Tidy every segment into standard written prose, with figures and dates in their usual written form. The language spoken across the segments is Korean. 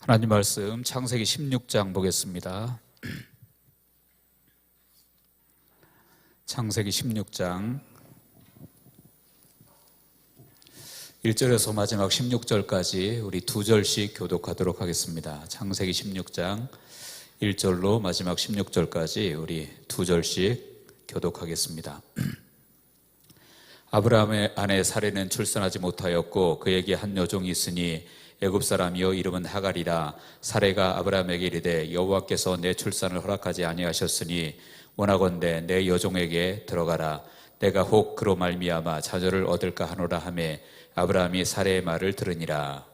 하나님 말씀 창세기 16장 보겠습니다. 창세기 16장 1절에서 마지막 16절까지 우리 두 절씩 교독하도록 하겠습니다. 창세기 16장 1절로 마지막 16절까지 우리 두 절씩 교독하겠습니다. 아브라함의 아내 사레는 출산하지 못하였고 그에게 한 여종이 있으니 애굽 사람이요 이름은 하갈이라. 사레가 아브라함에게 이르되 여호와께서 내 출산을 허락하지 아니하셨으니 원하건대 내 여종에게 들어가라. 내가 혹 그로 말미암아 자녀를 얻을까 하노라 하매 아브라함이 사레의 말을 들으니라.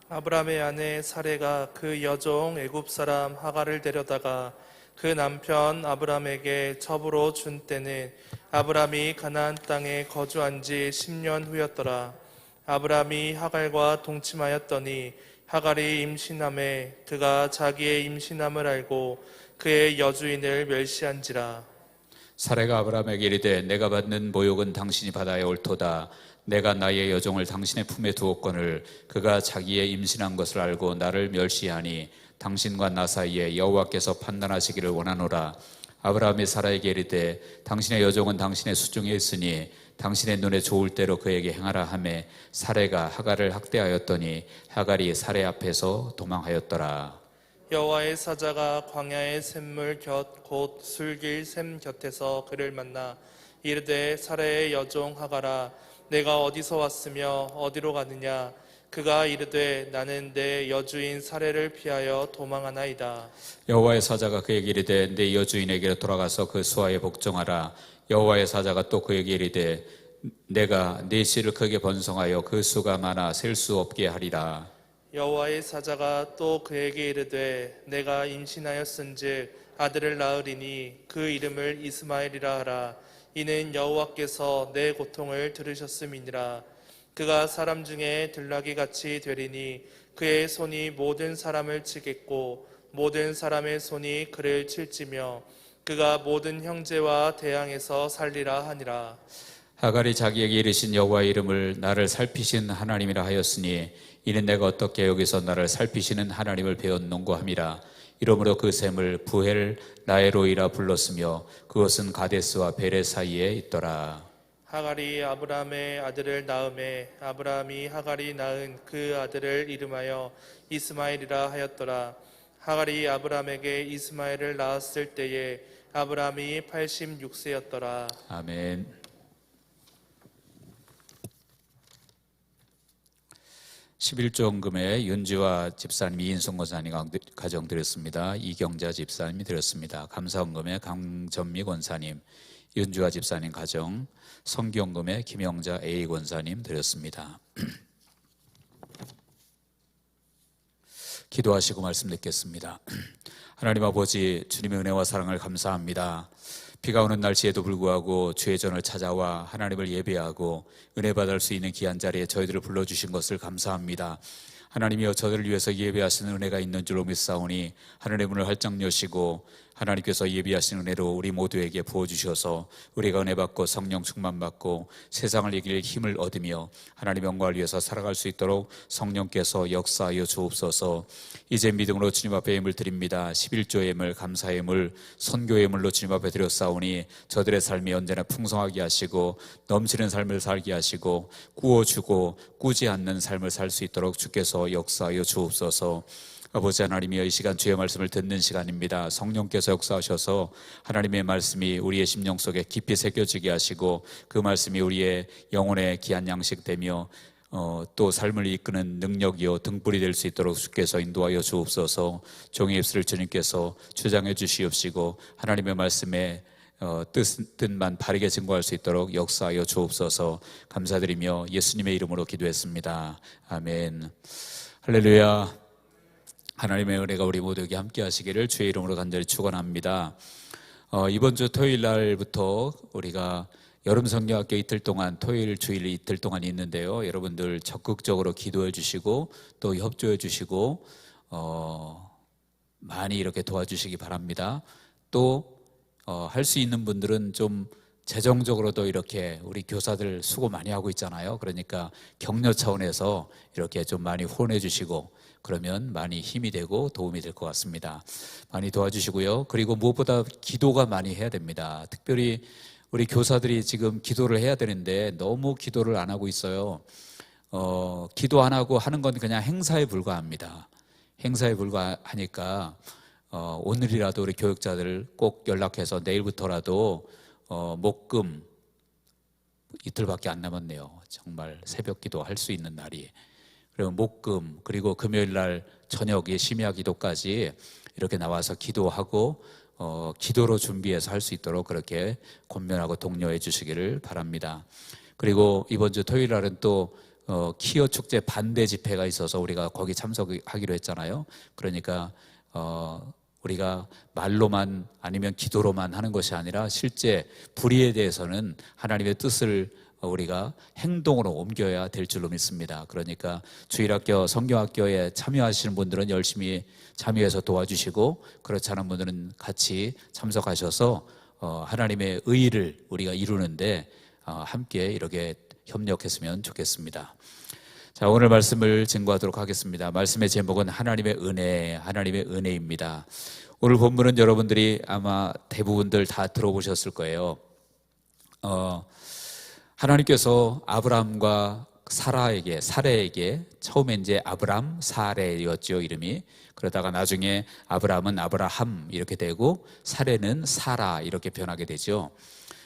아브라함의 아내 사레가 그 여종 애굽 사람 하갈을 데려다가 그 남편 아브라함에게 첩으로 준 때는 아브라함이 가나안 땅에 거주한 지 10년 후였더라. 아브라함이 하갈과 동침하였더니 하갈이 임신함에 그가 자기의 임신함을 알고 그의 여주인을 멸시한지라. 사레가 아브라함에게 이르되 내가 받는 모욕은 당신이 받아야 옳도다. 내가 나의 여종을 당신의 품에 두었거늘 그가 자기의 임신한 것을 알고 나를 멸시하니 당신과 나 사이에 여호와께서 판단하시기를 원하노라. 아브라함이 사라에게 이르되 당신의 여종은 당신의 수중에 있으니 당신의 눈에 좋을 대로 그에게 행하라 하매 사레가 하갈을 학대하였더니 하갈이 사레 앞에서 도망하였더라. 여호와의 사자가 광야의 샘물 곁 곧 술길 샘 곁에서 그를 만나 이르되 사레의 여종 하갈아 내가 어디서 왔으며 어디로 가느냐. 그가 이르되 나는 내 여주인 사레를 피하여 도망하나이다. 여호와의 사자가 그에게 이르되 내 여주인에게로 돌아가서 그 수하에 복종하라. 여호와의 사자가 또 그에게 이르되 내가 네 씨를 크게 번성하여 그 수가 많아 셀 수 없게 하리라. 여호와의 사자가 또 그에게 이르되 내가 임신하였은즉 아들을 낳으리니 그 이름을 이스마엘이라 하라. 이는 여호와께서 내 고통을 들으셨음이니라. 그가 사람 중에 들나귀 같이 되리니 그의 손이 모든 사람을 치겠고 모든 사람의 손이 그를 칠지며 그가 모든 형제와 대항해서 살리라 하니라. 하갈이 자기에게 이르신 여호와의 이름을 나를 살피신 하나님이라 하였으니 이는 내가 어떻게 여기서 나를 살피시는 하나님을 배웠는고 함이라. 이러므로 그 샘을 부헬 나에로이라 불렀으며 그것은 가데스와 베레 사이에 있더라. 하갈이 아브라함의 아들을 낳음에 아브라함이 하갈이 낳은 그 아들을 이름하여 이스마엘이라 하였더라. 하갈이 아브라함에게 이스마엘을 낳았을 때에 아브라함이 86세였더라. 아멘. 11조원금에 윤지화 집사님이 이인성 권사님 가정 드렸습니다. 이경자 집사님이 드렸습니다. 감사원금에 강전미 권사님, 윤지화 집사님 가정, 성기원금에 김영자 A 권사님 드렸습니다. 기도하시고 말씀 듣겠습니다. 하나님 아버지, 주님의 은혜와 사랑을 감사합니다. 비가 오는 날씨에도 불구하고 주의 전을 찾아와 하나님을 예배하고 은혜 받을 수 있는 귀한 자리에 저희들을 불러주신 것을 감사합니다. 하나님이여 저들을 위해서 예배하시는 은혜가 있는 줄로 믿사오니 하늘의 문을 활짝 여시고 하나님께서 예비하신 은혜로 우리 모두에게 부어주셔서 우리가 은혜 받고 성령 충만 받고 세상을 이길 힘을 얻으며 하나님의 영광을 위해서 살아갈 수 있도록 성령께서 역사하여 주옵소서. 이제 믿음으로 주님 앞에 예물 드립니다. 11조의 예물, 감사의 예물, 선교의 예물로 주님 앞에 드렸사오니 저들의 삶이 언제나 풍성하게 하시고 넘치는 삶을 살게 하시고 꾸어주고 꾸지 않는 삶을 살 수 있도록 주께서 역사하여 주옵소서. 아버지 하나님이여, 이 시간 주의 말씀을 듣는 시간입니다. 성령께서 역사하셔서 하나님의 말씀이 우리의 심령 속에 깊이 새겨지게 하시고 그 말씀이 우리의 영혼의 귀한 양식되며 또 삶을 이끄는 능력이요 등불이 될 수 있도록 주께서 인도하여 주옵소서. 종의 입술을 주님께서 주장해 주시옵시고 하나님의 말씀에 뜻만 바르게 증거할 수 있도록 역사하여 주옵소서. 감사드리며 예수님의 이름으로 기도했습니다. 아멘. 할렐루야. 하나님의 은혜가 우리 모두에게 함께 하시기를 주의 이름으로 간절히 축원합니다. 이번 주 토요일 날부터 우리가 여름 성경학교 이틀 동안 토요일 주일 이틀 동안 있는데요. 여러분들 적극적으로 기도해 주시고 또 협조해 주시고 많이 이렇게 도와주시기 바랍니다. 또 할 수 있는 분들은 좀 재정적으로도 이렇게 우리 교사들 수고 많이 하고 있잖아요. 그러니까 격려 차원에서 이렇게 좀 많이 후원해 주시고 그러면 많이 힘이 되고 도움이 될 것 같습니다. 많이 도와주시고요. 그리고 무엇보다 기도가 많이 해야 됩니다. 특별히 우리 교사들이 지금 기도를 해야 되는데 너무 기도를 안 하고 있어요. 기도 안 하고 하는 건 그냥 행사에 불과합니다. 행사에 불과하니까 오늘이라도 우리 교육자들 꼭 연락해서 내일부터라도 목금 이틀밖에 안 남았네요. 정말 새벽 기도 할 수 있는 날이. 그리고 목금 그리고 금요일 날 저녁에 심야 기도까지 이렇게 나와서 기도하고 기도로 준비해서 할 수 있도록 그렇게 권면하고 독려해 주시기를 바랍니다. 그리고 이번 주 토요일 날은 또 키어 축제 반대 집회가 있어서 우리가 거기 참석하기로 했잖아요. 그러니까 우리가 말로만 아니면 기도로만 하는 것이 아니라 실제 불의에 대해서는 하나님의 뜻을 우리가 행동으로 옮겨야 될 줄로 믿습니다. 그러니까 주일학교, 성경학교에 참여하시는 분들은 열심히 참여해서 도와주시고 그렇지 않은 분들은 같이 참석하셔서 하나님의 의의를 우리가 이루는데 함께 이렇게 협력했으면 좋겠습니다. 자, 오늘 말씀을 증거하도록 하겠습니다. 말씀의 제목은 하나님의 은혜입니다. 오늘 본문은 여러분들이 아마 대부분들 다 들어보셨을 거예요. 하나님께서 아브라함과 사레에게 처음에 이제 아브람, 사레였죠, 이름이. 그러다가 나중에 아브라함은 아브라함 이렇게 되고 사레는 사라 이렇게 변하게 되죠.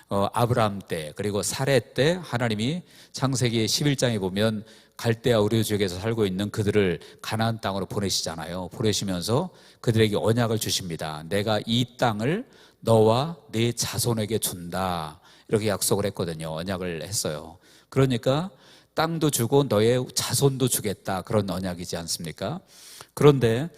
아브라함 때 그리고 사레 때 하나님이 창세기 11장에 보면 갈대아 우르 지역에서 살고 있는 그들을 가나안 땅으로 보내시잖아요. 보내시면서 그들에게 언약을 주십니다. 내가 이 땅을 너와 네 자손에게 준다 이렇게 약속을 했거든요. 언약을 했어요. 그러니까 땅도 주고 너의 자손도 주겠다 그런 언약이지 않습니까? 그런데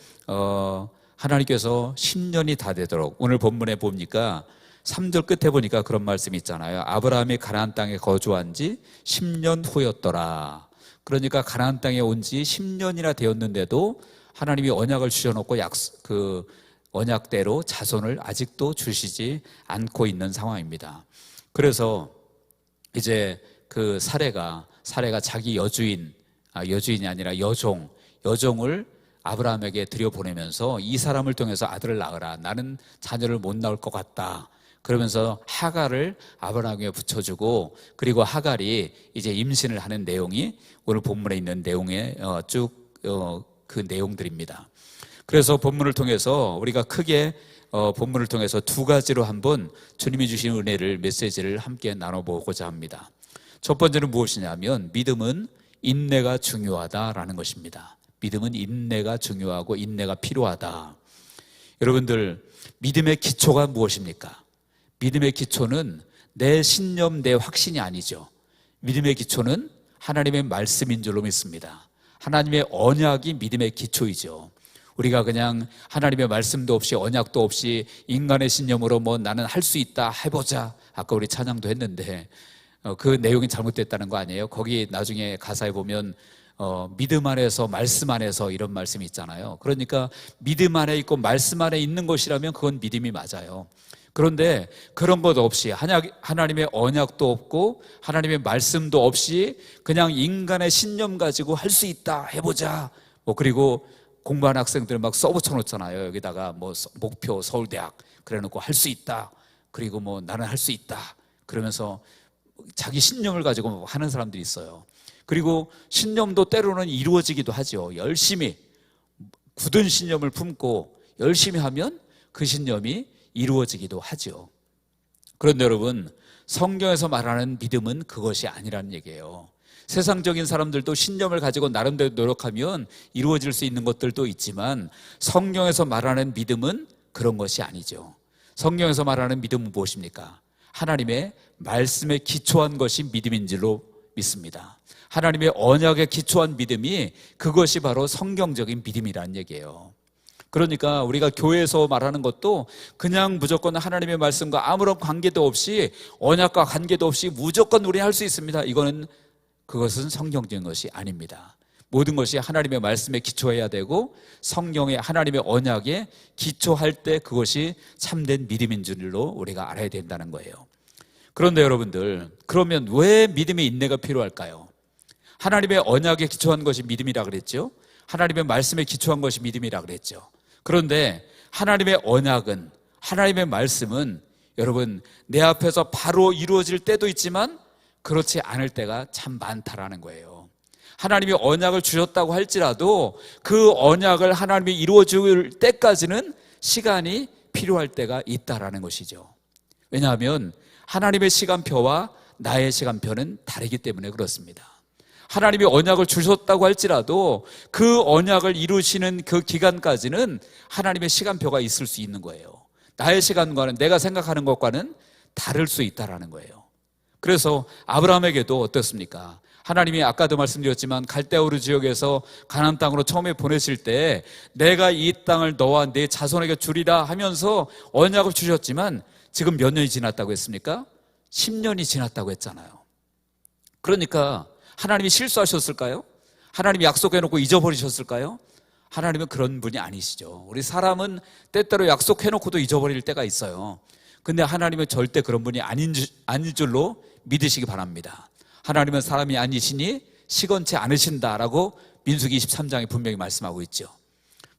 하나님께서 10년이 다 되도록 오늘 본문에 보니까 3절 끝에 보니까 그런 말씀이 있잖아요. 아브라함이 가나안 땅에 거주한 지 10년 후였더라. 그러니까 가나안 땅에 온 지 10년이나 되었는데도 하나님이 언약을 주셔놓고 그 언약대로 자손을 아직도 주시지 않고 있는 상황입니다. 그래서 이제 그 사레가 자기 여주인이 아니라 여종을 아브라함에게 들여보내면서 이 사람을 통해서 아들을 낳으라. 나는 자녀를 못 낳을 것 같다. 그러면서 하갈을 아브라함에게 붙여주고 그리고 하갈이 이제 임신을 하는 내용이 오늘 본문에 있는 내용의 그 내용들입니다. 그래서 본문을 통해서 우리가 크게 본문을 통해서 두 가지로 한번 주님이 주신 은혜를 메시지를 함께 나눠보고자 합니다. 첫 번째는 무엇이냐면 믿음은 인내가 중요하다라는 것입니다. 믿음은 인내가 중요하고 인내가 필요하다. 여러분들 믿음의 기초가 무엇입니까? 믿음의 기초는 내 신념, 내 확신이 아니죠. 믿음의 기초는 하나님의 말씀인 줄로 믿습니다. 하나님의 언약이 믿음의 기초이죠. 우리가 그냥 하나님의 말씀도 없이 언약도 없이 인간의 신념으로 나는 할 수 있다 해보자 아까 우리 찬양도 했는데 그 내용이 잘못됐다는 거 아니에요? 거기 나중에 가사에 보면 믿음 안에서 말씀 안에서 이런 말씀이 있잖아요. 그러니까 믿음 안에 있고 말씀 안에 있는 것이라면 그건 믿음이 맞아요. 그런데 그런 것 없이 하나님의 언약도 없고 하나님의 말씀도 없이 그냥 인간의 신념 가지고 할 수 있다 해보자 그리고 공부하는 학생들 막 써붙여 놓잖아요. 여기다가 목표 서울대학 그래놓고 할 수 있다 그리고 나는 할 수 있다 그러면서 자기 신념을 가지고 하는 사람들이 있어요. 그리고 신념도 때로는 이루어지기도 하죠. 열심히 굳은 신념을 품고 열심히 하면 그 신념이 이루어지기도 하죠. 그런데 여러분 성경에서 말하는 믿음은 그것이 아니라는 얘기예요. 세상적인 사람들도 신념을 가지고 나름대로 노력하면 이루어질 수 있는 것들도 있지만 성경에서 말하는 믿음은 그런 것이 아니죠. 성경에서 말하는 믿음은 무엇입니까? 하나님의 말씀에 기초한 것이 믿음인 줄로 믿습니다. 하나님의 언약에 기초한 믿음이 그것이 바로 성경적인 믿음이라는 얘기예요. 그러니까 우리가 교회에서 말하는 것도 그냥 무조건 하나님의 말씀과 아무런 관계도 없이 언약과 관계도 없이 무조건 우리 할 수 있습니다. 그것은 성경적인 것이 아닙니다. 모든 것이 하나님의 말씀에 기초해야 되고 성경의 하나님의 언약에 기초할 때 그것이 참된 믿음인 줄로 우리가 알아야 된다는 거예요. 그런데 여러분들, 그러면 왜 믿음의 인내가 필요할까요? 하나님의 언약에 기초한 것이 믿음이라 그랬죠. 하나님의 말씀에 기초한 것이 믿음이라 그랬죠. 그런데 하나님의 언약은, 하나님의 말씀은 여러분 내 앞에서 바로 이루어질 때도 있지만 그렇지 않을 때가 참 많다라는 거예요. 하나님이 언약을 주셨다고 할지라도 그 언약을 하나님이 이루어줄 때까지는 시간이 필요할 때가 있다라는 것이죠. 왜냐하면 하나님의 시간표와 나의 시간표는 다르기 때문에 그렇습니다. 하나님이 언약을 주셨다고 할지라도 그 언약을 이루시는 그 기간까지는 하나님의 시간표가 있을 수 있는 거예요. 나의 시간과는, 내가 생각하는 것과는 다를 수 있다라는 거예요. 그래서 아브라함에게도 어떻습니까? 하나님이 아까도 말씀드렸지만 갈대우르 지역에서 가나안 땅으로 처음에 보내실 때 내가 이 땅을 너와 내 자손에게 주리라 하면서 언약을 주셨지만 지금 몇 년이 지났다고 했습니까? 10년이 지났다고 했잖아요. 그러니까 하나님이 실수하셨을까요? 하나님이 약속해놓고 잊어버리셨을까요? 하나님은 그런 분이 아니시죠. 우리 사람은 때때로 약속해놓고도 잊어버릴 때가 있어요. 근데 하나님은 절대 그런 분이 아닌 줄로 믿으시기 바랍니다. 하나님은 사람이 아니시니 시건치 않으신다라고 민수기 23장에 분명히 말씀하고 있죠.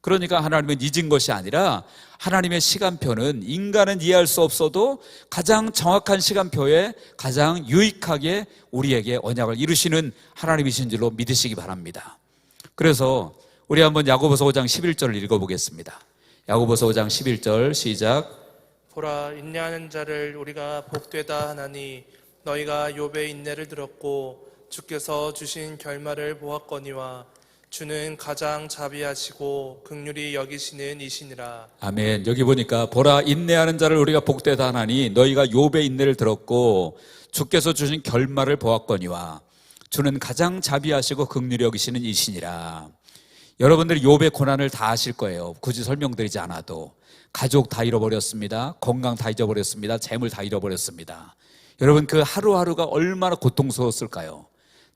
그러니까 하나님은 잊은 것이 아니라 하나님의 시간표는 인간은 이해할 수 없어도 가장 정확한 시간표에 가장 유익하게 우리에게 언약을 이루시는 하나님이신 줄로 믿으시기 바랍니다. 그래서 우리 한번 야고보서 5장 11절을 읽어보겠습니다. 야고보서 5장 11절 시작. 보라, 인내하는 자를 우리가 복되다 하나니 너희가 욥의 인내를 들었고 주께서 주신 결말을 보았거니와 주는 가장 자비하시고 긍휼히 여기시는 이시니라. 아멘. 여기 보니까 보라, 인내하는 자를 우리가 복되다 하나니 너희가 욥의 인내를 들었고 주께서 주신 결말을 보았거니와 주는 가장 자비하시고 긍휼히 여기시는 이시니라. 여러분들이 욥의 고난을 다 아실 거예요. 굳이 설명드리지 않아도. 가족 다 잃어버렸습니다. 건강 다 잊어버렸습니다. 재물 다 잃어버렸습니다. 여러분 그 하루하루가 얼마나 고통스러웠을까요?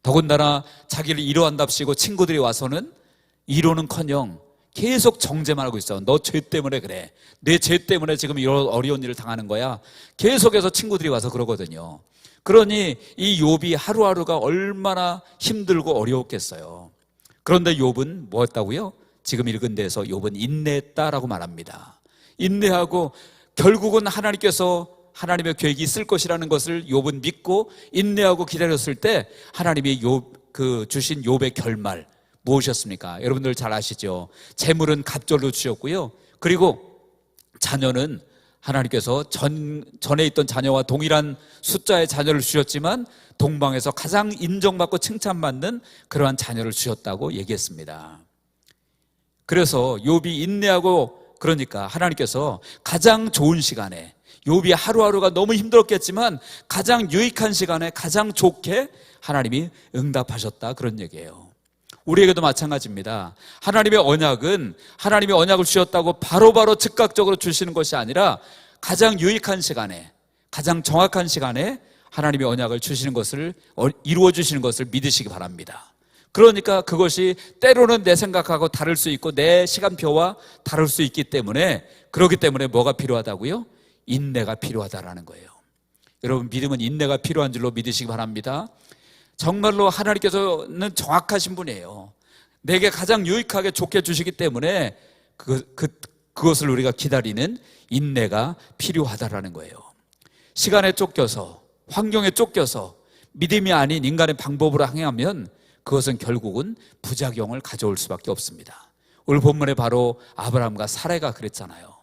더군다나 자기를 위로한답시고 친구들이 와서는 위로는커녕 계속 정죄만 하고 있어. 너 죄 때문에 그래. 내 죄 때문에 지금 이런 어려운 일을 당하는 거야. 계속해서 친구들이 와서 그러거든요. 그러니 이 욥이 하루하루가 얼마나 힘들고 어려웠겠어요. 그런데 욥은 뭐였다고요? 지금 읽은 데에서 욥은 인내했다라고 말합니다. 인내하고 결국은 하나님께서 하나님의 계획이 있을 것이라는 것을 욥은 믿고 인내하고 기다렸을 때 하나님이 주신 욥의 결말 무엇이었습니까? 여러분들 잘 아시죠? 재물은 갑절로 주셨고요. 그리고 자녀는 하나님께서 전에 있던 자녀와 동일한 숫자의 자녀를 주셨지만 동방에서 가장 인정받고 칭찬받는 그러한 자녀를 주셨다고 얘기했습니다. 그래서 욥이 인내하고, 그러니까 하나님께서 가장 좋은 시간에, 욥이 하루하루가 너무 힘들었겠지만 가장 유익한 시간에 가장 좋게 하나님이 응답하셨다, 그런 얘기예요. 우리에게도 마찬가지입니다. 하나님의 언약은 하나님의 언약을 주셨다고 바로바로 즉각적으로 주시는 것이 아니라 가장 유익한 시간에, 가장 정확한 시간에 하나님의 언약을 주시는 것을, 이루어 주시는 것을 믿으시기 바랍니다. 그러니까 그것이 때로는 내 생각하고 다를 수 있고 내 시간표와 다를 수 있기 때문에, 그렇기 때문에 뭐가 필요하다고요? 인내가 필요하다라는 거예요. 여러분 믿음은 인내가 필요한 줄로 믿으시기 바랍니다. 정말로 하나님께서는 정확하신 분이에요. 내게 가장 유익하게 좋게 주시기 때문에 그것을 우리가 기다리는 인내가 필요하다라는 거예요. 시간에 쫓겨서, 환경에 쫓겨서 믿음이 아닌 인간의 방법으로 행하면 그것은 결국은 부작용을 가져올 수밖에 없습니다. 오늘 본문에 바로 아브라함과 사레가 그랬잖아요.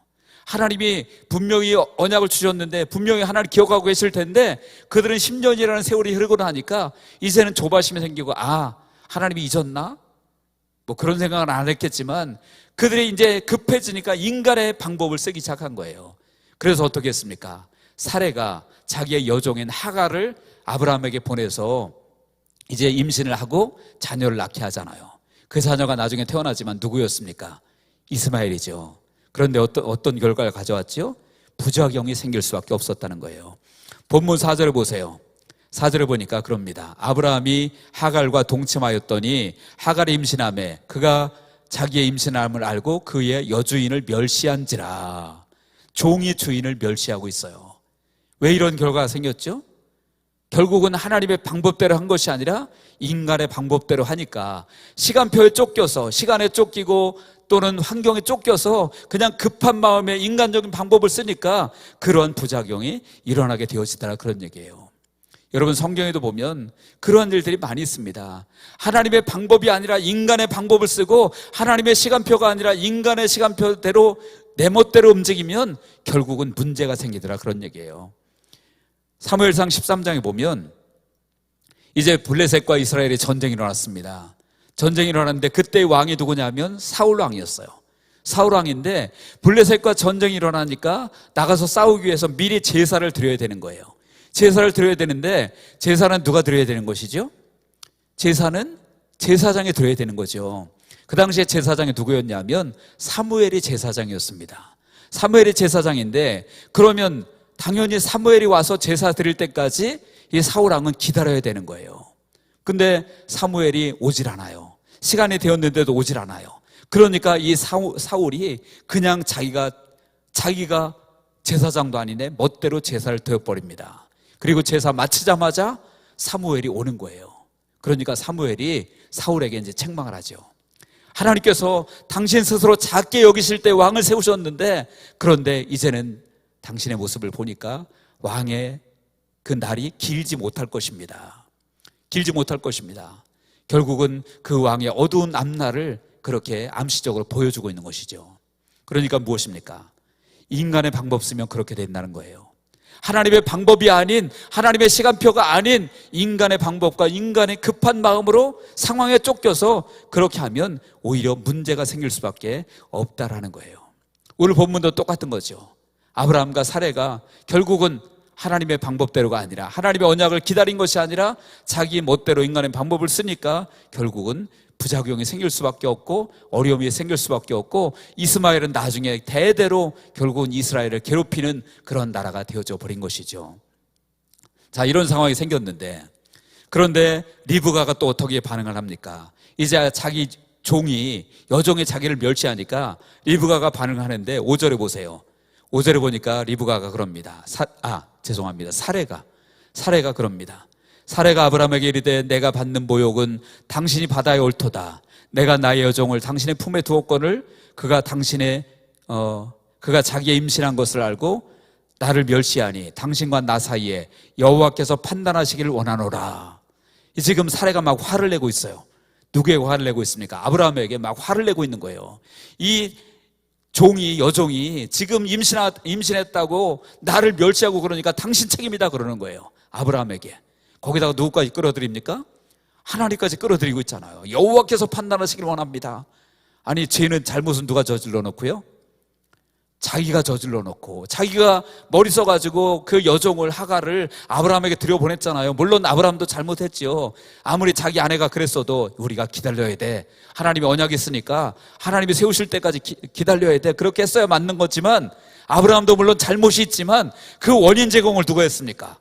하나님이 분명히 언약을 주셨는데 분명히 하나님 기억하고 계실 텐데 그들은 10년이라는 세월이 흐르고 나니까 이제는 조바심이 생기고, 하나님이 잊었나? 뭐 그런 생각은 안 했겠지만 그들이 이제 급해지니까 인간의 방법을 쓰기 시작한 거예요. 그래서 어떻게 했습니까? 사레가 자기의 여종인 하갈을 아브라함에게 보내서 이제 임신을 하고 자녀를 낳게 하잖아요. 그 자녀가 나중에 태어나지만 누구였습니까? 이스마엘이죠. 그런데 어떤 결과를 가져왔죠? 부작용이 생길 수밖에 없었다는 거예요. 본문 4절을 보세요. 4절을 보니까 그럽니다. 아브라함이 하갈과 동침하였더니 하갈이 임신하매 그가 자기의 임신함을 알고 그의 여주인을 멸시한지라. 종이 주인을 멸시하고 있어요. 왜 이런 결과가 생겼죠? 결국은 하나님의 방법대로 한 것이 아니라 인간의 방법대로 하니까 시간표에 쫓겨서, 시간에 쫓기고 또는 환경에 쫓겨서 그냥 급한 마음에 인간적인 방법을 쓰니까 그러한 부작용이 일어나게 되어지더라, 그런 얘기예요. 여러분, 성경에도 보면 그러한 일들이 많이 있습니다. 하나님의 방법이 아니라 인간의 방법을 쓰고 하나님의 시간표가 아니라 인간의 시간표대로 내 멋대로 움직이면 결국은 문제가 생기더라, 그런 얘기예요. 사무엘상 13장에 보면 이제 블레셋과 이스라엘의 전쟁이 일어났습니다. 전쟁이 일어났는데 그때 왕이 누구냐면 사울 왕이었어요. 사울 왕인데 블레셋과 전쟁이 일어나니까 나가서 싸우기 위해서 미리 제사를 드려야 되는 거예요. 제사를 드려야 되는데 제사는 누가 드려야 되는 것이죠? 제사는 제사장이 드려야 되는 거죠. 그 당시에 제사장이 누구였냐면 사무엘이 제사장이었습니다. 사무엘이 제사장인데 그러면 당연히 사무엘이 와서 제사 드릴 때까지 이 사울 왕은 기다려야 되는 거예요. 근데 사무엘이 오질 않아요. 시간이 되었는데도 오질 않아요. 그러니까 이 사울이 그냥 자기가 제사장도 아니네 멋대로 제사를 드려버립니다. 그리고 제사 마치자마자 사무엘이 오는 거예요. 그러니까 사무엘이 사울에게 이제 책망을 하죠. 하나님께서 당신 스스로 작게 여기실 때 왕을 세우셨는데 그런데 이제는 당신의 모습을 보니까 왕의 그 날이 길지 못할 것입니다. 길지 못할 것입니다. 결국은 그 왕의 어두운 앞날을 그렇게 암시적으로 보여주고 있는 것이죠. 그러니까 무엇입니까? 인간의 방법 쓰면 그렇게 된다는 거예요. 하나님의 방법이 아닌, 하나님의 시간표가 아닌 인간의 방법과 인간의 급한 마음으로 상황에 쫓겨서 그렇게 하면 오히려 문제가 생길 수밖에 없다라는 거예요. 오늘 본문도 똑같은 거죠. 아브라함과 사레가 결국은 하나님의 방법대로가 아니라, 하나님의 언약을 기다린 것이 아니라 자기 멋대로 인간의 방법을 쓰니까 결국은 부작용이 생길 수밖에 없고 어려움이 생길 수밖에 없고 이스마엘은 나중에 대대로 결국은 이스라엘을 괴롭히는 그런 나라가 되어져 버린 것이죠. 자, 이런 상황이 생겼는데 그런데 리브가가 또 어떻게 반응을 합니까? 이제 자기 종이, 여종이 자기를 멸시하니까 리브가가 반응하는데 5절에 보세요. 5절에 보니까 리브가가 그럽니다. 사레가 그럽니다. 사레가 아브라함에게 이르되 내가 받는 모욕은 당신이 받아야 옳도다. 내가 나의 여종을 당신의 품에 두었거늘 그가 자기의 임신한 것을 알고 나를 멸시하니 당신과 나 사이에 여호와께서 판단하시기를 원하노라. 지금 사레가 막 화를 내고 있어요. 누구에게 화를 내고 있습니까? 아브라함에게 막 화를 내고 있는 거예요. 이 여종이 지금 임신했다고 나를 멸시하고 그러니까 당신 책임이다 그러는 거예요. 아브라함에게. 거기다가 누구까지 끌어들입니까? 하나님까지 끌어들이고 있잖아요. 여호와께서 판단하시길 원합니다. 아니, 죄는 잘못은 누가 저질러 놓고요? 자기가 저질러 놓고 자기가 머리 써가지고 그 여종을 하가를 아브라함에게 들여보냈잖아요. 물론 아브라함도 잘못했지요. 아무리 자기 아내가 그랬어도 우리가 기다려야 돼. 하나님의 언약이 있으니까 하나님이 세우실 때까지 기다려야 돼. 그렇게 했어야 맞는 거지만 아브라함도 물론 잘못이 있지만 그 원인 제공을 누가 했습니까?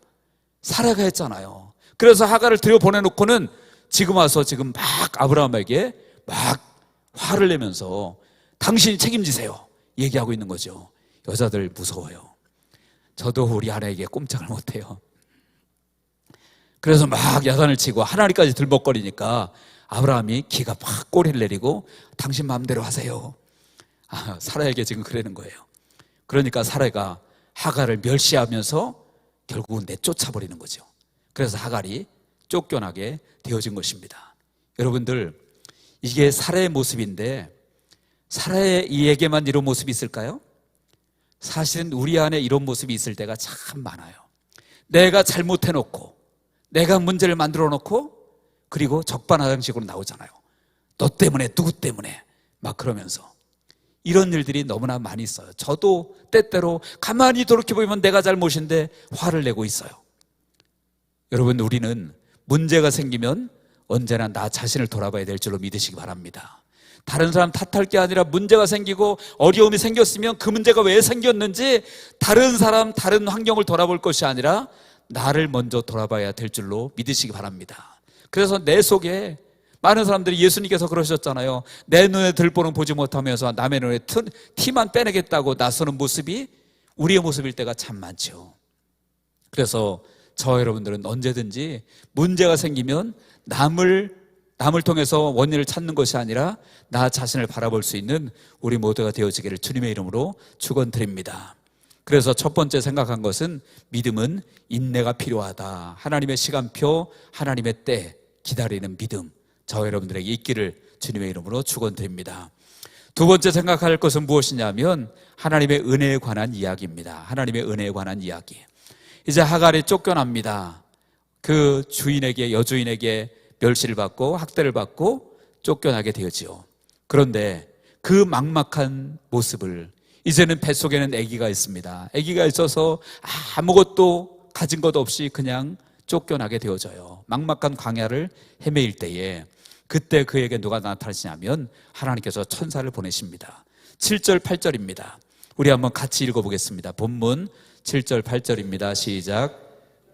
사라가 했잖아요. 그래서 하가를 들여보내놓고는 지금 와서 지금 막 아브라함에게 막 화를 내면서 당신이 책임지세요 얘기하고 있는 거죠. 여자들 무서워요. 저도 우리 아내에게 꼼짝을 못해요. 그래서 막 야단을 치고 하나님까지 들먹거리니까 아브라함이 기가 막 꼬리를 내리고 당신 마음대로 하세요. 사라에게 지금 그러는 거예요. 그러니까 사라가 하가를 멸시하면서 결국은 내쫓아버리는 거죠. 그래서 하갈이 쫓겨나게 되어진 것입니다. 여러분들, 이게 사라의 모습인데 사라에게만 이런 모습이 있을까요? 사실은 우리 안에 이런 모습이 있을 때가 참 많아요. 내가 잘못해놓고 내가 문제를 만들어 놓고 그리고 적반하장식으로 나오잖아요. 너 때문에, 누구 때문에 막 그러면서 이런 일들이 너무나 많이 있어요. 저도 때때로 가만히 돌이켜보면 내가 잘못인데 화를 내고 있어요. 여러분, 우리는 문제가 생기면 언제나 나 자신을 돌아봐야 될 줄로 믿으시기 바랍니다. 다른 사람 탓할 게 아니라 문제가 생기고 어려움이 생겼으면 그 문제가 왜 생겼는지 다른 사람, 다른 환경을 돌아볼 것이 아니라 나를 먼저 돌아봐야 될 줄로 믿으시기 바랍니다. 그래서 내 속에 많은 사람들이, 예수님께서 그러셨잖아요. 내 눈에 들보는 보지 못하면서 남의 눈에 티만 빼내겠다고 나서는 모습이 우리의 모습일 때가 참 많죠. 그래서 저 여러분들은 언제든지 문제가 생기면 남을 통해서 원인을 찾는 것이 아니라 나 자신을 바라볼 수 있는 우리 모두가 되어지기를 주님의 이름으로 축원드립니다. 그래서 첫 번째 생각한 것은 믿음은 인내가 필요하다. 하나님의 시간표, 하나님의 때 기다리는 믿음, 저 여러분들에게 있기를 주님의 이름으로 축원드립니다. 두 번째 생각할 것은 무엇이냐면 하나님의 은혜에 관한 이야기입니다. 하나님의 은혜에 관한 이야기. 이제 하갈이 쫓겨납니다. 그 주인에게, 여주인에게 멸시를 받고 학대를 받고 쫓겨나게 되었지요. 그런데 그 막막한 모습을, 이제는 뱃속에는 아기가 있습니다. 아기가 있어서 아무것도 가진 것 없이 그냥 쫓겨나게 되어져요. 막막한 광야를 헤매일 때에 그때 그에게 누가 나타나시냐면 하나님께서 천사를 보내십니다. 7절 8절입니다. 우리 한번 같이 읽어보겠습니다. 본문 7절 8절입니다. 시작.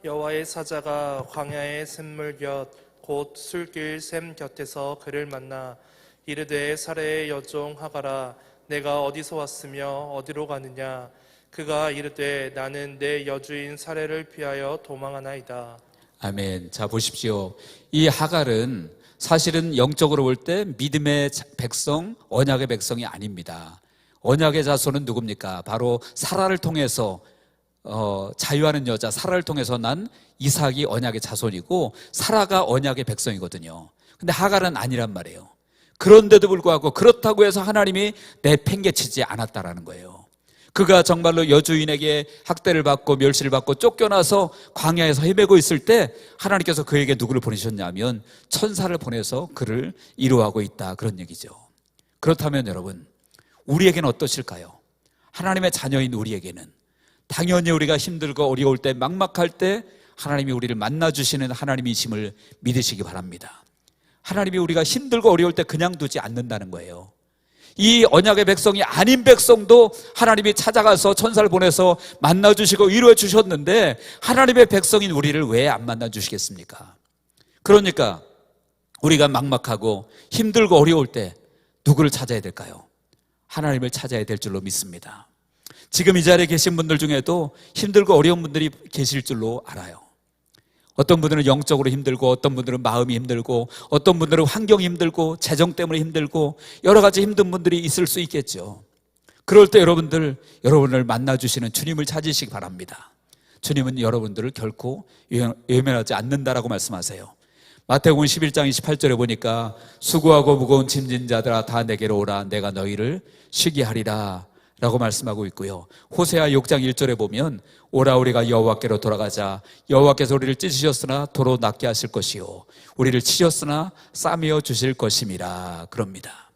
여호와의 사자가 광야의 샘물 곁 곧 술길 샘 곁에서 그를 만나 이르되 사레의 여종 하갈아 내가 어디서 왔으며 어디로 가느냐. 그가 이르되 나는 내 여주인 사레를 피하여 도망하나이다. 아멘. 자, 보십시오. 이 하갈은 사실은 영적으로 볼 때 믿음의 백성, 언약의 백성이 아닙니다. 언약의 자손은 누굽니까? 바로 사라를 통해서 자유하는 여자 사라를 통해서 난 이삭이 언약의 자손이고 사라가 언약의 백성이거든요. 근데 하갈은 아니란 말이에요. 그런데도 불구하고 그렇다고 해서 하나님이 내팽개치지 않았다라는 거예요. 그가 정말로 여주인에게 학대를 받고 멸시를 받고 쫓겨나서 광야에서 헤매고 있을 때 하나님께서 그에게 누구를 보내셨냐면 천사를 보내서 그를 위로하고 있다, 그런 얘기죠. 그렇다면 여러분, 우리에게는 어떠실까요? 하나님의 자녀인 우리에게는 당연히 우리가 힘들고 어려울 때, 막막할 때 하나님이 우리를 만나주시는 하나님이심을 믿으시기 바랍니다. 하나님이 우리가 힘들고 어려울 때 그냥 두지 않는다는 거예요. 이 언약의 백성이 아닌 백성도 하나님이 찾아가서 천사를 보내서 만나주시고 위로해 주셨는데 하나님의 백성인 우리를 왜 안 만나주시겠습니까? 그러니까 우리가 막막하고 힘들고 어려울 때 누구를 찾아야 될까요? 하나님을 찾아야 될 줄로 믿습니다. 지금 이 자리에 계신 분들 중에도 힘들고 어려운 분들이 계실 줄로 알아요. 어떤 분들은 영적으로 힘들고, 어떤 분들은 마음이 힘들고, 어떤 분들은 환경이 힘들고, 재정 때문에 힘들고, 여러 가지 힘든 분들이 있을 수 있겠죠. 그럴 때 여러분을 만나주시는 주님을 찾으시기 바랍니다. 주님은 여러분들을 결코 외면하지 않는다라고 말씀하세요. 마태복음 11장 28절에 보니까 수고하고 무거운 짐진 자들아 다 내게로 오라 내가 너희를 쉬게 하리라 라고 말씀하고 있고요. 호세아 6장 1절에 보면 오라 우리가 여호와께로 돌아가자 여호와께서 우리를 찢으셨으나 도로 낫게 하실 것이요 우리를 치셨으나 싸매어 주실 것임이라 그럽니다.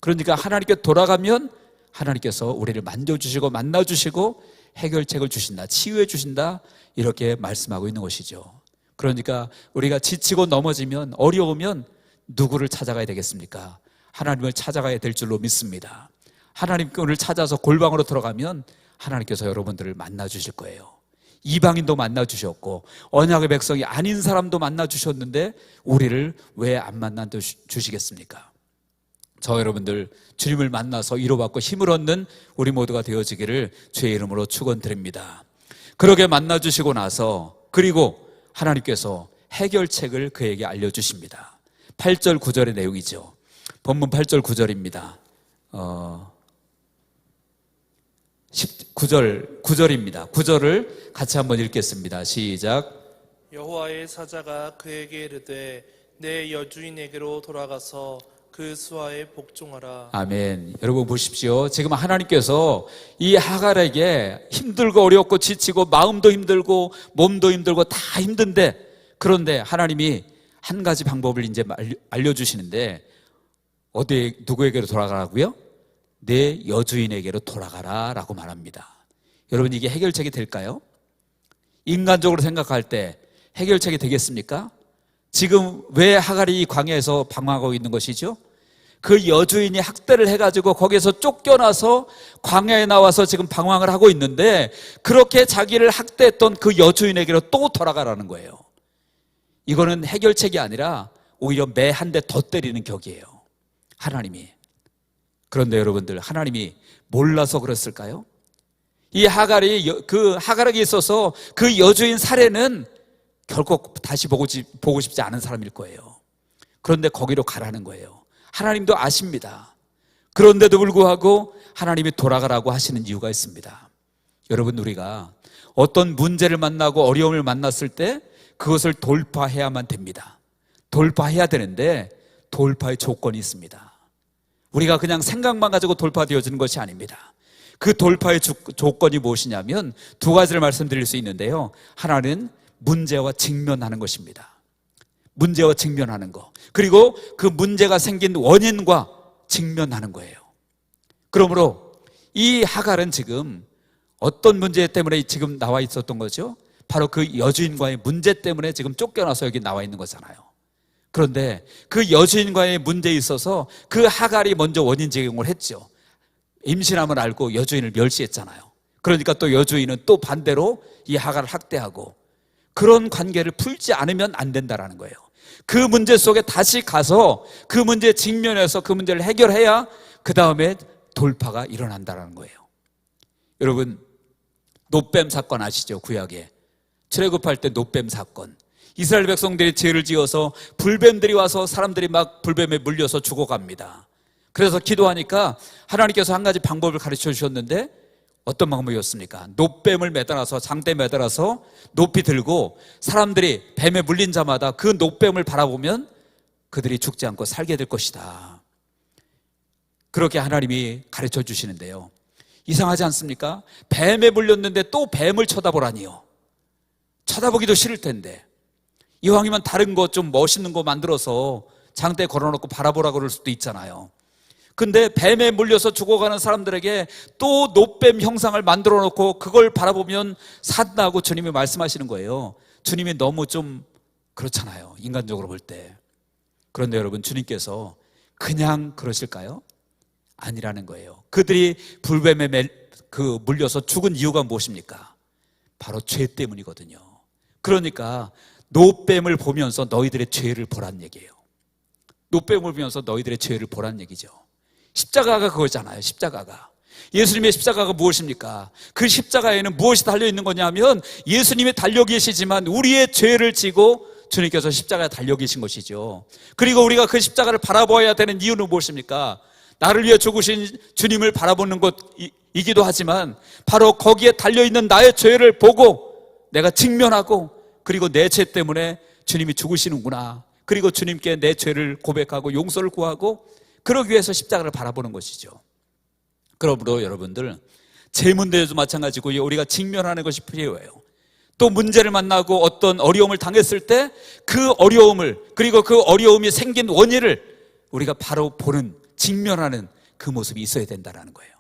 그러니까 하나님께 돌아가면 하나님께서 우리를 만져주시고 만나주시고 해결책을 주신다, 치유해 주신다, 이렇게 말씀하고 있는 것이죠. 그러니까 우리가 지치고 넘어지면, 어려우면 누구를 찾아가야 되겠습니까? 하나님을 찾아가야 될 줄로 믿습니다. 하나님을 찾아서 골방으로 들어가면 하나님께서 여러분들을 만나주실 거예요. 이방인도 만나주셨고 언약의 백성이 아닌 사람도 만나주셨는데 우리를 왜 안 만나주시겠습니까? 저 여러분들 주님을 만나서 위로받고 힘을 얻는 우리 모두가 되어지기를 주의 이름으로 축원드립니다. 그렇게 만나주시고 나서 그리고 하나님께서 해결책을 그에게 알려주십니다. 8절 9절의 내용이죠. 본문 8절 9절입니다. 9절입니다. 9절을 같이 한번 읽겠습니다. 시작. 여호와의 사자가 그에게 이르되 내 여주인에게로 돌아가서 그 수하에 복종하라. 아멘. 여러분 보십시오. 지금 하나님께서 이 하갈에게 힘들고 어렵고 지치고 마음도 힘들고 몸도 힘들고 다 힘든데, 그런데 하나님이 한 가지 방법을 이제 알려주시는데 어디에, 누구에게로 돌아가라고요? 내 여주인에게로 돌아가라 라고 말합니다. 여러분, 이게 해결책이 될까요? 인간적으로 생각할 때 해결책이 되겠습니까? 지금 왜 하갈이 이 광야에서 방황하고 있는 것이죠? 그 여주인이 학대를 해가지고 거기에서 쫓겨나서 광야에 나와서 지금 방황을 하고 있는데, 그렇게 자기를 학대했던 그 여주인에게로 또 돌아가라는 거예요. 이거는 해결책이 아니라 오히려 매 한 대 더 때리는 격이에요, 하나님이. 그런데 여러분들, 하나님이 몰라서 그랬을까요? 이 그 하갈에게 있어서 그 여주인 사례는 결코 다시 보고 싶지 않은 사람일 거예요. 그런데 거기로 가라는 거예요. 하나님도 아십니다. 그런데도 불구하고 하나님이 돌아가라고 하시는 이유가 있습니다. 여러분, 우리가 어떤 문제를 만나고 어려움을 만났을 때 그것을 돌파해야만 됩니다. 돌파해야 되는데 돌파의 조건이 있습니다. 우리가 그냥 생각만 가지고 돌파되어지는 것이 아닙니다. 그 돌파의 조건이 무엇이냐면 두 가지를 말씀드릴 수 있는데요. 하나는 문제와 직면하는 것입니다. 문제와 직면하는 것. 그리고 그 문제가 생긴 원인과 직면하는 거예요. 그러므로 이 하갈은 지금 어떤 문제 때문에 지금 나와 있었던 거죠? 바로 그 여주인과의 문제 때문에 지금 쫓겨나서 여기 나와 있는 거잖아요. 그런데 그 여주인과의 문제에 있어서 그 하갈이 먼저 원인 제공을 했죠. 임신함을 알고 여주인을 멸시했잖아요. 그러니까 또 여주인은 또 반대로 이 하갈을 학대하고, 그런 관계를 풀지 않으면 안 된다라는 거예요. 그 문제 속에 다시 가서 그 문제에 직면해서 그 문제를 해결해야 그 다음에 돌파가 일어난다라는 거예요. 여러분, 노뱀 사건 아시죠? 구약에 출애굽할 때 노뱀 사건. 이스라엘 백성들이 죄를 지어서 불뱀들이 와서 사람들이 막 불뱀에 물려서 죽어갑니다. 그래서 기도하니까 하나님께서 한 가지 방법을 가르쳐 주셨는데, 어떤 방법이었습니까? 노뱀을 매달아서, 장대 매달아서 높이 들고 사람들이 뱀에 물린 자마다 그 노뱀을 바라보면 그들이 죽지 않고 살게 될 것이다. 그렇게 하나님이 가르쳐 주시는데요. 이상하지 않습니까? 뱀에 물렸는데 또 뱀을 쳐다보라니요. 쳐다보기도 싫을 텐데, 이왕이면 다른 거 좀 멋있는 거 만들어서 장대에 걸어놓고 바라보라 그럴 수도 있잖아요. 근데 뱀에 물려서 죽어가는 사람들에게 또 노뱀 형상을 만들어 놓고 그걸 바라보면 산다고 주님이 말씀하시는 거예요. 주님이 너무 좀 그렇잖아요, 인간적으로 볼 때. 그런데 여러분, 주님께서 그냥 그러실까요? 아니라는 거예요. 그들이 불뱀에 물려서 죽은 이유가 무엇입니까? 바로 죄 때문이거든요. 그러니까 노뱀을 보면서 너희들의 죄를 보란 얘기예요. 노뱀을 보면서 너희들의 죄를 보란 얘기죠. 십자가가 그거잖아요. 십자가가, 예수님의 십자가가 무엇입니까? 그 십자가에는 무엇이 달려있는 거냐면 예수님이 달려 계시지만 우리의 죄를 지고 주님께서 십자가에 달려 계신 것이죠. 그리고 우리가 그 십자가를 바라보아야 되는 이유는 무엇입니까? 나를 위해 죽으신 주님을 바라보는 것이기도 하지만 바로 거기에 달려있는 나의 죄를 보고 내가 직면하고, 그리고 내 죄 때문에 주님이 죽으시는구나, 그리고 주님께 내 죄를 고백하고 용서를 구하고, 그러기 위해서 십자가를 바라보는 것이죠. 그러므로 여러분들, 제 문제도 마찬가지고 우리가 직면하는 것이 필요해요. 또 문제를 만나고 어떤 어려움을 당했을 때 그 어려움을, 그리고 그 어려움이 생긴 원인을 우리가 바로 보는, 직면하는 그 모습이 있어야 된다는 거예요.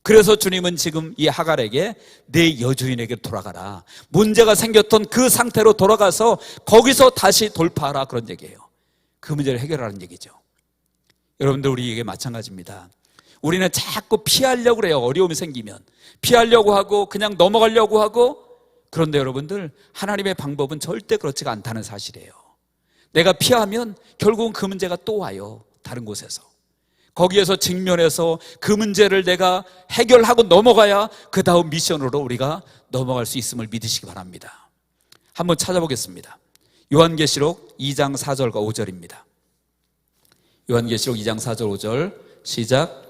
그래서 주님은 지금 이 하갈에게 내 여주인에게 돌아가라, 문제가 생겼던 그 상태로 돌아가서 거기서 다시 돌파하라, 그런 얘기예요. 그 문제를 해결하라는 얘기죠. 여러분들, 우리에게 마찬가지입니다. 우리는 자꾸 피하려고 그래요. 어려움이 생기면 피하려고 하고 그냥 넘어가려고 하고. 그런데 여러분들, 하나님의 방법은 절대 그렇지가 않다는 사실이에요. 내가 피하면 결국은 그 문제가 또 와요. 다른 곳에서. 거기에서 직면해서 그 문제를 내가 해결하고 넘어가야 그 다음 미션으로 우리가 넘어갈 수 있음을 믿으시기 바랍니다. 한번 찾아보겠습니다. 요한계시록 2장 4절과 5절입니다. 요한계시록 2장 4절 5절 시작.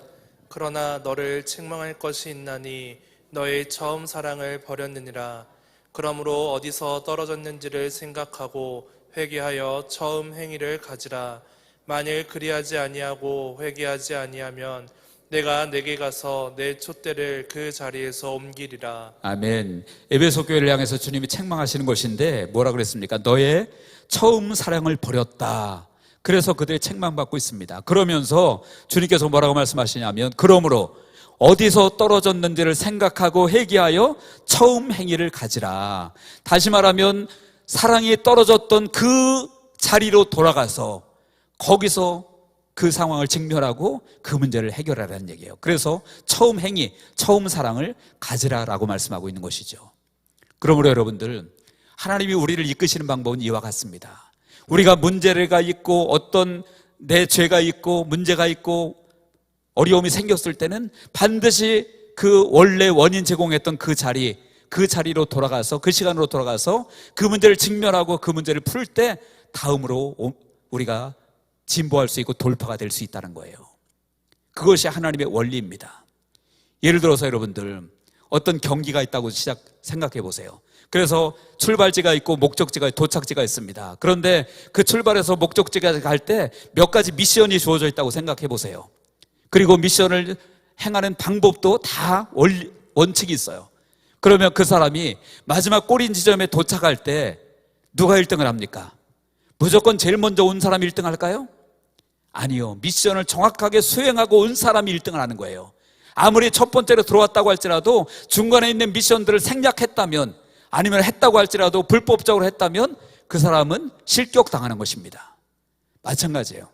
그러나 너를 책망할 것이 있나니 너의 처음 사랑을 버렸느니라. 그러므로 어디서 떨어졌는지를 생각하고 회개하여 처음 행위를 가지라. 만일 그리하지 아니하고 회개하지 아니하면 내가 내게 가서 내 촛대를 그 자리에서 옮기리라. 아멘. 에베소 교회를 향해서 주님이 책망하시는 것인데 뭐라 그랬습니까? 너의 처음 사랑을 버렸다. 그래서 그들이 책망받고 있습니다. 그러면서 주님께서 뭐라고 말씀하시냐면, 그러므로 어디서 떨어졌는지를 생각하고 회개하여 처음 행위를 가지라. 다시 말하면 사랑이 떨어졌던 그 자리로 돌아가서 거기서 그 상황을 직면하고 그 문제를 해결하라는 얘기예요. 그래서 처음 행위, 처음 사랑을 가지라라고 말씀하고 있는 것이죠. 그러므로 여러분들, 하나님이 우리를 이끄시는 방법은 이와 같습니다. 우리가 문제가 있고 어떤 내 죄가 있고 문제가 있고 어려움이 생겼을 때는 반드시 그 원래 원인 제공했던 그 자리로 돌아가서, 그 시간으로 돌아가서 그 문제를 직면하고 그 문제를 풀 때 다음으로 우리가 진보할 수 있고 돌파가 될 수 있다는 거예요. 그것이 하나님의 원리입니다. 예를 들어서 여러분들 어떤 경기가 있다고 생각해 보세요. 그래서 출발지가 있고 목적지가, 도착지가 있습니다. 그런데 그 출발해서 목적지까지 갈 때 몇 가지 미션이 주어져 있다고 생각해 보세요. 그리고 미션을 행하는 방법도 다 원칙이 있어요. 그러면 그 사람이 마지막 꼬린 지점에 도착할 때 누가 1등을 합니까? 무조건 제일 먼저 온 사람이 1등 할까요? 아니요. 미션을 정확하게 수행하고 온 사람이 1등을 하는 거예요. 아무리 첫 번째로 들어왔다고 할지라도 중간에 있는 미션들을 생략했다면, 아니면 했다고 할지라도 불법적으로 했다면 그 사람은 실격당하는 것입니다. 마찬가지예요.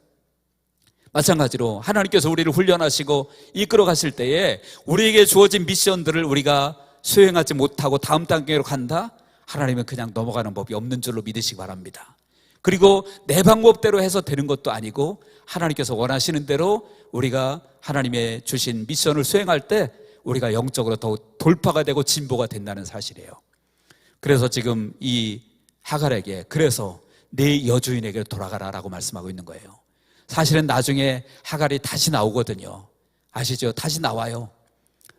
마찬가지로 하나님께서 우리를 훈련하시고 이끌어 가실 때에 우리에게 주어진 미션들을 우리가 수행하지 못하고 다음 단계로 간다? 하나님은 그냥 넘어가는 법이 없는 줄로 믿으시기 바랍니다. 그리고 내 방법대로 해서 되는 것도 아니고 하나님께서 원하시는 대로 우리가 하나님의 주신 미션을 수행할 때 우리가 영적으로 더 돌파가 되고 진보가 된다는 사실이에요. 그래서 지금 이 하갈에게, 그래서 내 여주인에게 돌아가라라고 말씀하고 있는 거예요. 사실은 나중에 하갈이 다시 나오거든요. 아시죠? 다시 나와요.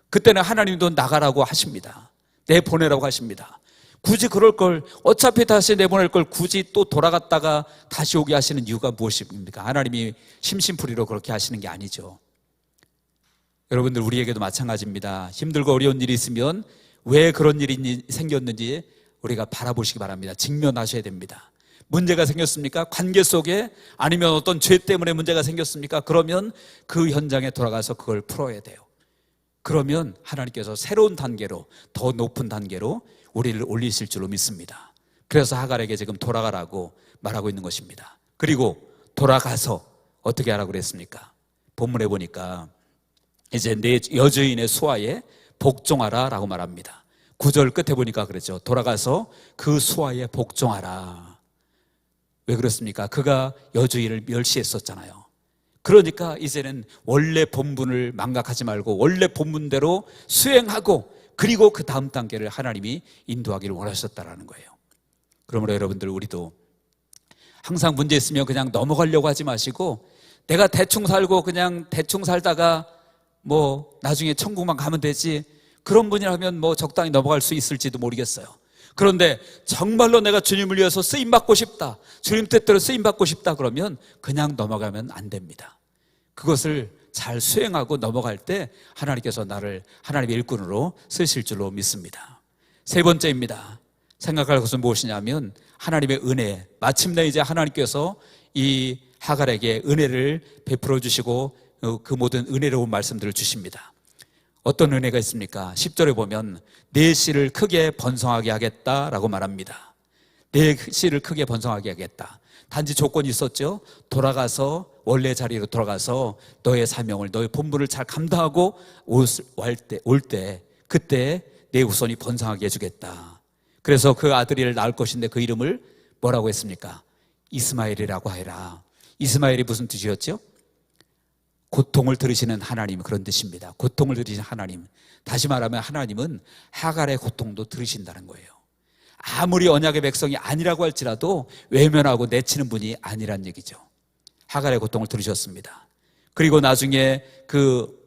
그때는 하나님도 나가라고 하십니다. 내보내라고 하십니다. 굳이 그럴 걸, 어차피 다시 내보낼 걸 굳이 또 돌아갔다가 다시 오게 하시는 이유가 무엇입니까? 하나님이 심심풀이로 그렇게 하시는 게 아니죠. 여러분들, 우리에게도 마찬가지입니다. 힘들고 어려운 일이 있으면 왜 그런 일이 생겼는지 우리가 바라보시기 바랍니다. 직면하셔야 됩니다. 문제가 생겼습니까? 관계 속에, 아니면 어떤 죄 때문에 문제가 생겼습니까? 그러면 그 현장에 돌아가서 그걸 풀어야 돼요. 그러면 하나님께서 새로운 단계로, 더 높은 단계로 우리를 올리실 줄로 믿습니다. 그래서 하갈에게 지금 돌아가라고 말하고 있는 것입니다. 그리고 돌아가서 어떻게 하라고 그랬습니까? 본문에 보니까 이제 내 여주인의 수하에 복종하라 라고 말합니다. 9절 끝에 보니까 그랬죠. 돌아가서 그 수하에 복종하라. 왜 그렇습니까? 그가 여주인을 멸시했었잖아요. 그러니까 이제는 원래 본분을 망각하지 말고 원래 본분대로 수행하고, 그리고 그 다음 단계를 하나님이 인도하기를 원하셨다라는 거예요. 그러므로 여러분들, 우리도 항상 문제 있으면 그냥 넘어가려고 하지 마시고, 내가 대충 살고 그냥 대충 살다가 뭐 나중에 천국만 가면 되지, 그런 분이라면 뭐 적당히 넘어갈 수 있을지도 모르겠어요. 그런데 정말로 내가 주님을 위해서 쓰임받고 싶다, 주님 뜻대로 쓰임받고 싶다, 그러면 그냥 넘어가면 안 됩니다. 그것을 잘 수행하고 넘어갈 때 하나님께서 나를 하나님의 일꾼으로 쓰실 줄로 믿습니다. 세 번째입니다. 생각할 것은 무엇이냐면 하나님의 은혜. 마침내 이제 하나님께서 이 하갈에게 은혜를 베풀어 주시고 그 모든 은혜로운 말씀들을 주십니다. 어떤 은혜가 있습니까? 10절에 보면 내 씨를 크게 번성하게 하겠다라고 말합니다. 내 씨를 크게 번성하게 하겠다. 단지 조건이 있었죠. 돌아가서 원래 자리로 돌아가서 너의 사명을, 너의 본분을 잘 감당하고 올 때 그때 내 후손이 번성하게 해주겠다. 그래서 그 아들을 낳을 것인데 그 이름을 뭐라고 했습니까? 이스마엘이라고 하여라. 이스마엘이 무슨 뜻이었죠? 고통을 들으시는 하나님, 그런 뜻입니다. 고통을 들으시는 하나님. 다시 말하면 하나님은 하갈의 고통도 들으신다는 거예요. 아무리 언약의 백성이 아니라고 할지라도 외면하고 내치는 분이 아니란 얘기죠. 하갈의 고통을 들으셨습니다. 그리고 나중에 그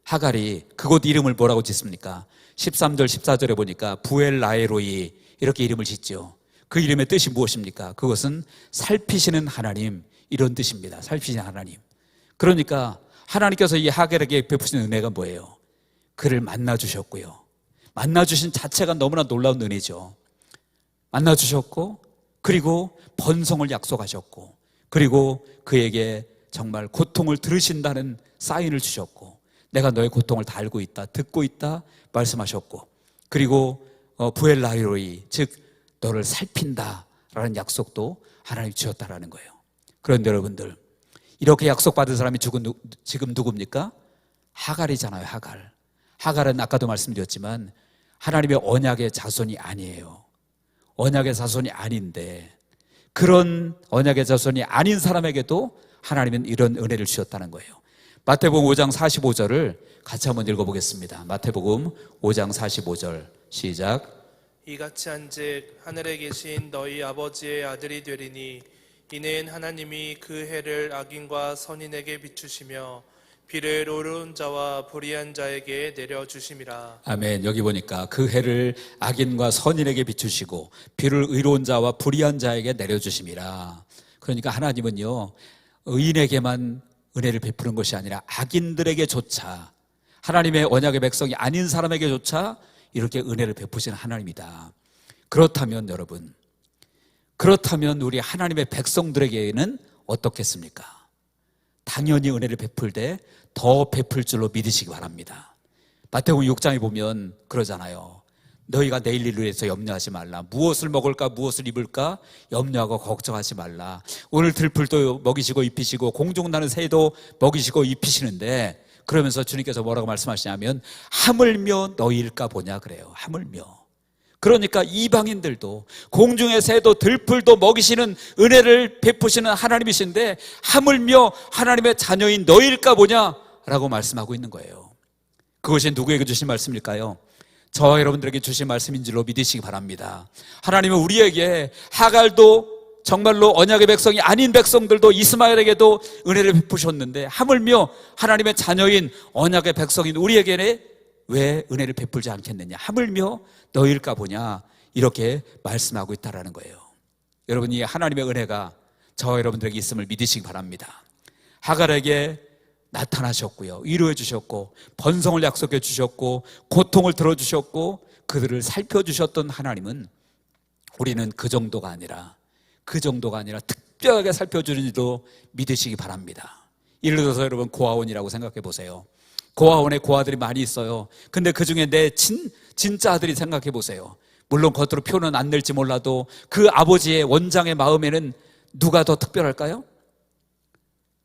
하갈이 그곳 이름을 뭐라고 짓습니까? 13절 14절에 보니까 부엘라에로이 이렇게 이름을 짓죠. 그 이름의 뜻이 무엇입니까? 그것은 살피시는 하나님, 이런 뜻입니다. 살피시는 하나님. 그러니까 하나님께서 이 하갈에게 베푸신 은혜가 뭐예요? 그를 만나주셨고요. 만나주신 자체가 너무나 놀라운 은혜죠. 만나주셨고, 그리고 번성을 약속하셨고, 그리고 그에게 정말 고통을 들으신다는 사인을 주셨고, 내가 너의 고통을 다 알고 있다, 듣고 있다 말씀하셨고, 그리고 부엘라이로이, 즉 너를 살핀다라는 약속도 하나님이 주셨다라는 거예요. 그런데 여러분들, 이렇게 약속받은 사람이 지금 누굽니까? 하갈이잖아요. 하갈은 아까도 말씀드렸지만 하나님의 언약의 자손이 아니에요. 언약의 자손이 아닌데, 그런 언약의 자손이 아닌 사람에게도 하나님은 이런 은혜를 주셨다는 거예요. 마태복음 5장 45절을 같이 한번 읽어보겠습니다. 마태복음 5장 45절 시작. 이같이 한즉 하늘에 계신 너희 아버지의 아들이 되리니 이는 하나님이 그 해를 악인과 선인에게 비추시며 비를 의로운 자와 불의한 자에게 내려주심이라. 아멘. 여기 보니까 그 해를 악인과 선인에게 비추시고 비를 의로운 자와 불의한 자에게 내려주심이라. 그러니까 하나님은요, 의인에게만 은혜를 베푸는 것이 아니라 악인들에게조차, 하나님의 언약의 백성이 아닌 사람에게조차 이렇게 은혜를 베푸시는 하나님이다. 그렇다면 여러분, 그렇다면 우리 하나님의 백성들에게는 어떻겠습니까? 당연히 은혜를 베풀 때 더 베풀 줄로 믿으시기 바랍니다. 마태복음 6장에 보면 그러잖아요. 너희가 내일 일을 위해서 염려하지 말라. 무엇을 먹을까 무엇을 입을까 염려하고 걱정하지 말라. 오늘 들풀도 먹이시고 입히시고 공중 나는 새도 먹이시고 입히시는데, 그러면서 주님께서 뭐라고 말씀하시냐면 하물며 너희일까 보냐 그래요. 하물며. 그러니까 이방인들도 공중의 새도 들풀도 먹이시는 은혜를 베푸시는 하나님이신데 하물며 하나님의 자녀인 너희일까 보냐라고 말씀하고 있는 거예요. 그것이 누구에게 주신 말씀일까요? 저와 여러분들에게 주신 말씀인 줄로 믿으시기 바랍니다. 하나님은 우리에게 하갈도 정말로 언약의 백성이 아닌 백성들도 이스마엘에게도 은혜를 베푸셨는데 하물며 하나님의 자녀인 언약의 백성인 우리에게는 왜 은혜를 베풀지 않겠느냐, 하물며 너희일까 보냐, 이렇게 말씀하고 있다라는 거예요. 여러분, 이 하나님의 은혜가 저와 여러분들에게 있음을 믿으시기 바랍니다. 하갈에게 나타나셨고요, 위로해 주셨고 번성을 약속해 주셨고 고통을 들어주셨고 그들을 살펴주셨던 하나님은 우리는 그 정도가 아니라 특별하게 살펴주는지도 믿으시기 바랍니다. 예를 들어서 여러분, 고아원이라고 생각해 보세요. 고아원에 고아들이 많이 있어요. 근데 그 중에 내 진짜 아들이 생각해 보세요. 물론 겉으로 표는 안 낼지 몰라도 그 아버지의 원장의 마음에는 누가 더 특별할까요?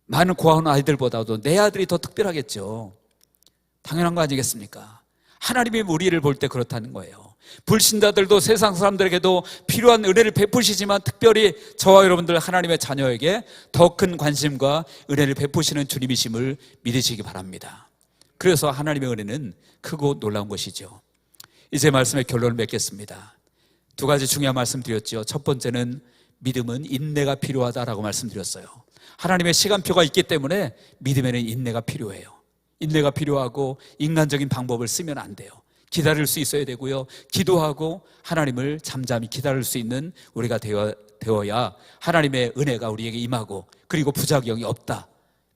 많은 고아원 아이들보다도 내 아들이 더 특별하겠죠. 당연한 거 아니겠습니까? 하나님이 우리를 볼 때 그렇다는 거예요. 불신자들도 세상 사람들에게도 필요한 은혜를 베푸시지만 특별히 저와 여러분들 하나님의 자녀에게 더 큰 관심과 은혜를 베푸시는 주님이심을 믿으시기 바랍니다. 그래서 하나님의 은혜는 크고 놀라운 것이죠. 이제 말씀의 결론을 맺겠습니다. 두 가지 중요한 말씀 드렸죠. 첫 번째는 믿음은 인내가 필요하다라고 말씀드렸어요. 하나님의 시간표가 있기 때문에 믿음에는 인내가 필요해요. 인내가 필요하고 인간적인 방법을 쓰면 안 돼요. 기다릴 수 있어야 되고요, 기도하고 하나님을 잠잠히 기다릴 수 있는 우리가 되어야 하나님의 은혜가 우리에게 임하고, 그리고 부작용이 없다,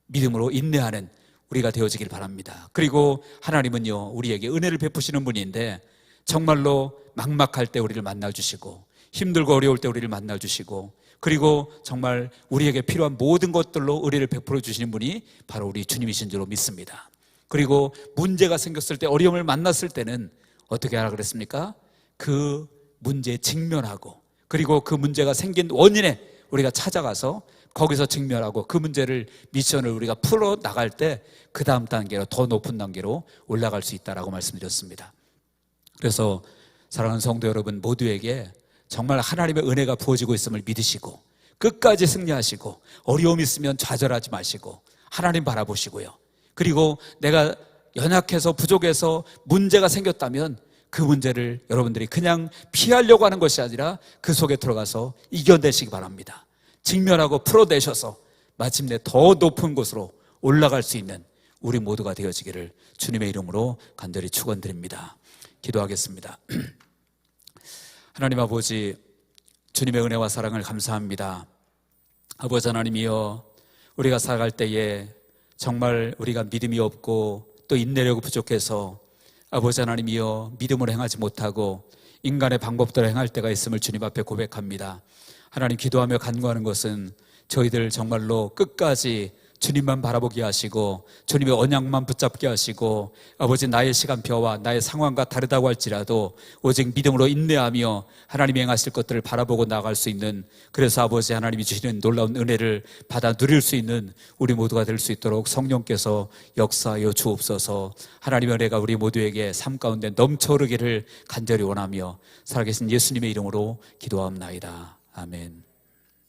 믿음으로 인내하는 우리가 되어지길 바랍니다. 그리고 하나님은요, 우리에게 은혜를 베푸시는 분인데 정말로 막막할 때 우리를 만나주시고 힘들고 어려울 때 우리를 만나주시고, 그리고 정말 우리에게 필요한 모든 것들로 은혜를 베풀어 주시는 분이 바로 우리 주님이신 줄로 믿습니다. 그리고 문제가 생겼을 때, 어려움을 만났을 때는 어떻게 하라 그랬습니까? 그 문제에 직면하고, 그리고 그 문제가 생긴 원인에 우리가 찾아가서 거기서 직면하고 그 문제를, 미션을 우리가 풀어 나갈 때 그 다음 단계로, 더 높은 단계로 올라갈 수 있다라고 말씀드렸습니다. 그래서 사랑하는 성도 여러분 모두에게 정말 하나님의 은혜가 부어지고 있음을 믿으시고 끝까지 승리하시고, 어려움이 있으면 좌절하지 마시고 하나님 바라보시고요, 그리고 내가 연약해서 부족해서 문제가 생겼다면 그 문제를 여러분들이 그냥 피하려고 하는 것이 아니라 그 속에 들어가서 이겨내시기 바랍니다. 직면하고 풀어내셔서 마침내 더 높은 곳으로 올라갈 수 있는 우리 모두가 되어지기를 주님의 이름으로 간절히 축원드립니다. 기도하겠습니다. 하나님 아버지, 주님의 은혜와 사랑을 감사합니다. 아버지 하나님이여, 우리가 살아갈 때에 정말 우리가 믿음이 없고 또 인내력이 부족해서 아버지 하나님이여 믿음으로 행하지 못하고 인간의 방법대로 행할 때가 있음을 주님 앞에 고백합니다. 하나님, 기도하며 간구하는 것은 저희들 정말로 끝까지 주님만 바라보게 하시고 주님의 언약만 붙잡게 하시고, 아버지 나의 시간표와 나의 상황과 다르다고 할지라도 오직 믿음으로 인내하며 하나님이 행하실 것들을 바라보고 나아갈 수 있는, 그래서 아버지 하나님이 주시는 놀라운 은혜를 받아 누릴 수 있는 우리 모두가 될 수 있도록 성령께서 역사하여 주옵소서. 하나님의 은혜가 우리 모두에게 삶 가운데 넘쳐 흐르기를 간절히 원하며 살아계신 예수님의 이름으로 기도하옵나이다. 아멘.